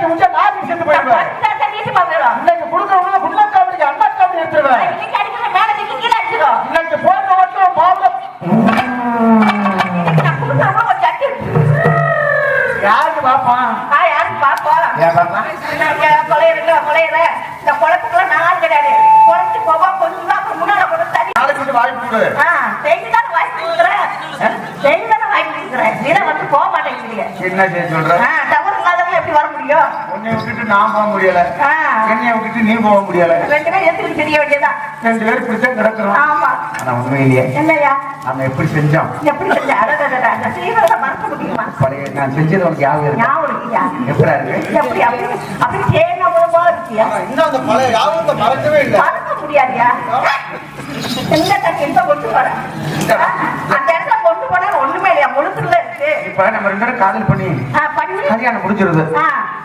முடிச்சா நான் செத்து போயிடுவேன். இன்னைக்கு கொடுக்கறவங்க புள்ளக்காவடி அண்ணா காவடி எடுத்துருவேன். இன்னைக்கு போயிட்டு மட்டும் பாவம் யாருக்கு பாப்பான்? யாருக்கு பாப்பா? ஏன் பாப்பா? கொலையிற இந்த குழப்பத்துக்குலாம் நான் கிடையாது. குழந்தை போவா கொஞ்சம் தான் முன்னால கொண்டு தண்ணி நாளைக்கு வாய்ப்பு கொடு. செய்திதான் வாய்ப்பு கொடுக்குறேன். செய்திதான் வாய்ப்பு கொடுக்குறேன். நீதான் வந்து போக மாட்டேங்கிறீங்க. என்ன செய்ய சொல்ற? டவர் இல்லாதவங்க எப்படி வர முடியும்? உன்னை விட்டுட்டு நான் போக முடியல, என்னைய விட்டுட்டு நீ போக முடியல. 2 பேரும் எடுத்துக்கிட்டு தெரிய வேண்டியதான். 2 பேரும் இப்படித்தான் கிடக்குறோம். ஆமா. ஆனா உண்மையிலேயே என்னையா நம்ம எப்படி செஞ்சோம்? எப்படி செஞ்ச அந்த சீரத்தை மறக்க முடியுமா? பழைய நான் செஞ்சது உனக்கு ஞாபகம் இருக்கு? ஞாபகம் இருக்கியா? எப்படா இருக்கு? எப்படி அப்படி தேன போல இருக்கியா? இன்னும் அந்த பழைய ஞாபகத்தை மறக்கவே இல்லை. மறக்க முடியாதியா? எந்த தட்டு கொண்டு போற அந்த இடத்துல கொண்டு போனா ஒண்ணுமே இல்லையா? முழுத்துல இருக்கு. இப்ப நம்ம 2 பேரும் காதல் பண்ணி பண்ணி கல்யாணம் முடிஞ்சிருது.